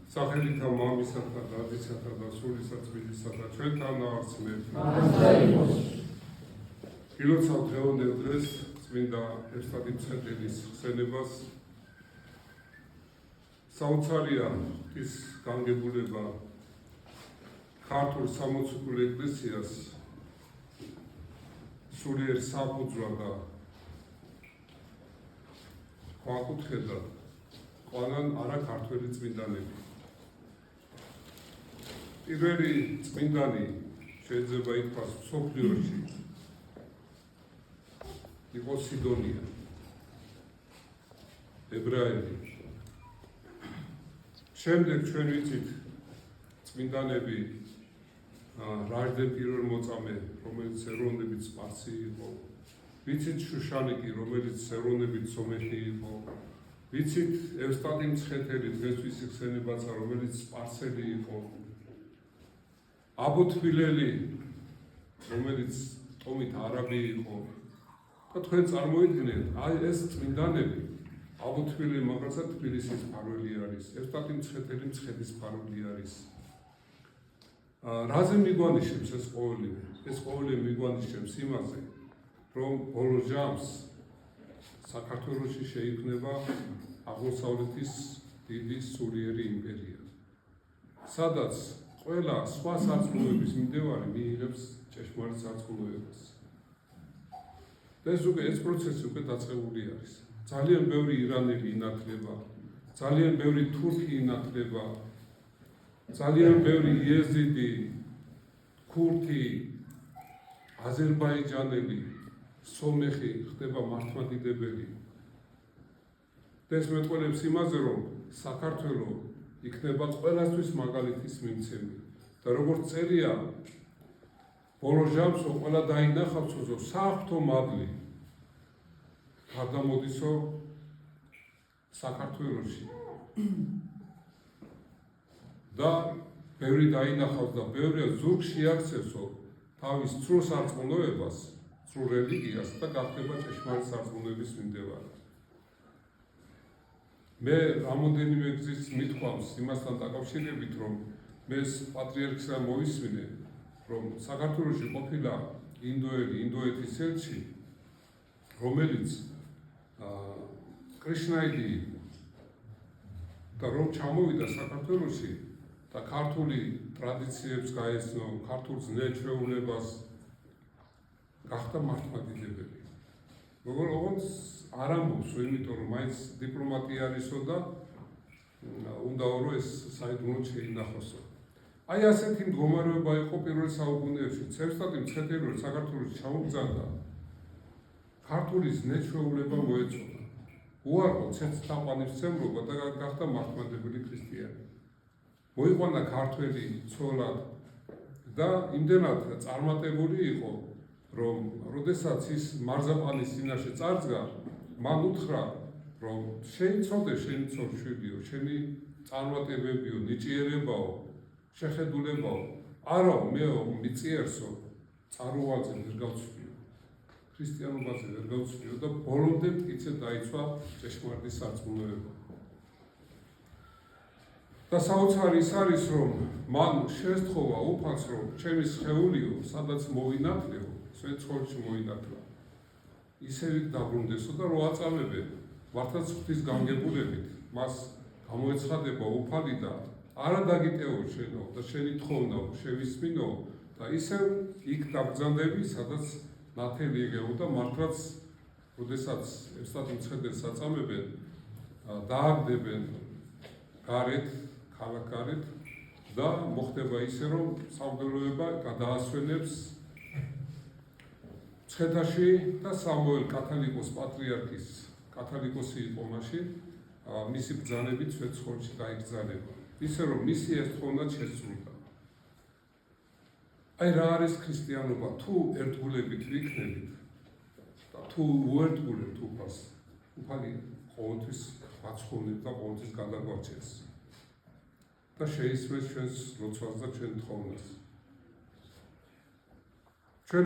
სახელითა მამისათა და დისათა და სულისა წმინდისა და ჩვენთან არცმებ. გილოცავ დღევანდელ დღეს წმინდა ევსტათი მცხეთელის ხსენებას. საოცარია ის განგებულება ქართულ სამოციქულ ეკლესიას სულიერ საფუძვლად და ქვაკუთხედად ყვანან არა ქართველი წმინდანები. პირველი წმინდანი შეიძლება ითქვას მსოფლიოში იყო სიდონია, ებრაელი. შემდეგ ჩვენ ვიცით წმინდანები რაჟდე პირველმოწამე, რომელიც ეროვნებით სპარსი იყო, ვიცით შუშანიკი, რომელიც ეროვნებით სომეხი იყო, ვიცით ევსტათი მცხეთელი, დღესთვის იხსენებაცა, რომელიც სპარსელი იყო, აბუთვილელი, რომელიც ტომით არაბი იყო. და თქვენ წარმოიდგინეთ, აი ეს წმინდანები, აბუთვილი მაგალითად თბილისის მფარველი არის, ევსტათი მცხეთელი მცხეთის მფარველი არის. რაზე მიგვანიშნებს ეს ყოველივე? ეს ყოველივე მიგვანიშნებს იმაზე, რომ ბოლო ჟამს საქართველოში შეიქმნება აღმოსავლეთის დიდი სულიერი იმპერია, სადაც ყველა სხვა სარწმუნოების მიმდევარი მიიღებს ჭეშმარიტ სარწმუნოებას. ეს პროცესი უკვე დაწყებული არის. ძალიან ბევრი ირანელი ინათლება, ძალიან ბევრი თურქი ინათლება, ძალიან ბევრი იეზიდი, ქურთი, აზერბაიჯანელი, სომეხი ხდება მართლმადიდებელი. ეს მეტყველებს იმაზე, რომ საქართველო იქნება ყველასთვის მაგალითის მიმცემი და როგორც წერია, ბოლო ჟამსო ყველა დაინახავსო საღვთო მადლი გადამოდისო საქართველოში და ბევრი დაინახავს და ბევრი ზურგში აქცევსო თავის სრულ სარწმუნოებას, სრულ რელიგიას და გახდება ჭეშმარიტ სარწმუნოების მიმდევარი. მე რამოდენიმე გზის მithქვამს იმასთან დაკავშირებით, რომ მე პატრიარქს მოვისმინე, რომ საქართველოში ყოფილა ინდოეთის ელჩი, რომელიც კრიშნაიდი იყო და რომ ჩამოვიდა საქართველოში და ქართული ტრადიციებს გაეცნო, ქართულ ზნე-ჩვეულებას, გახდა მართლმადიდებელი. როგორც არ ამბობს, იმიტომ რომ მაინც დიპლომატია არისო და უნდაო რომ ეს საიდუმლოდ შეინახოსო. აი ასეთი მდგომარეობა იყო პირველ საუკუნეებში. ევსტათი მცხეთელი საქართველოში ჩამოგზავნა, ქართული ზნე-ჩვეულება მოეწონა. უარყო ცეცხლთაყვანისმცემლობა და გახდა მართლმადიდებელი ქრისტიანი. მოიყვანა ქართველი ცოლად და იმდენად წარმატებული იყო, რომ როდესაც ის მარზაპანის წინაშე წარდგა, მან უთხრა, რომ შეიცოდე შენი ცოლ-შვილიო, შენი წარმატებებიო, ნიჭიერებაო, შეხედულებაო, არაო მეო მიწიერსო, წარუვალზე ვერ გავცვლიო, ქრისტიანობაზე ვერ გავცვლიო და ბოლომდე მტკიცედ დაიცვა ჭეშმარიტი სარწმუნოება. და საოცარი ის არის, რომ მან შესთხოვა უფალს, რომ ჩემი სხეულიო, სადაც მოინათლეო, სვეტ-ცხოვრში მოინათლა, ისევ იქ დაბრუნდესო და რო აწამებენ, მართლაც ღვთის განგებულებით, მას გამოეცხადება უფალი და არა დაგიტეო შენო და შენი თხოვნაო, შევისმინო და ისევ იქ დაბრძანდები, სადაც ნათელი იღეო და მართლაც, როდესაც ევსტათი მცხეთელს აწამებენ, დააგდებენ გარეთ, ქალაქ გარეთ და მოხდება ისე, რომ სამღვდელოება გადაასვენებს მცხეთაში და სამუელ კათალიკოს პატრიარქის, კათალიკოსი იყო მაშინ, მისი ბრძანებით სვეტ-ცხოვრში გაიგრძელება. ისე რომ მისი ეს თხოვნაც შესრულდა. აი რა არის ქრისტიანობა? თუ ერთგულებით ვიქნებით და თუ უერთგულებთ უფალს, უფალი ყოველთვის გვაცხოვნებს და ყოველთვის გადაგვარჩენს და შეისმეს ჩვენს ლოცვას და ჩვენ თხოვნას.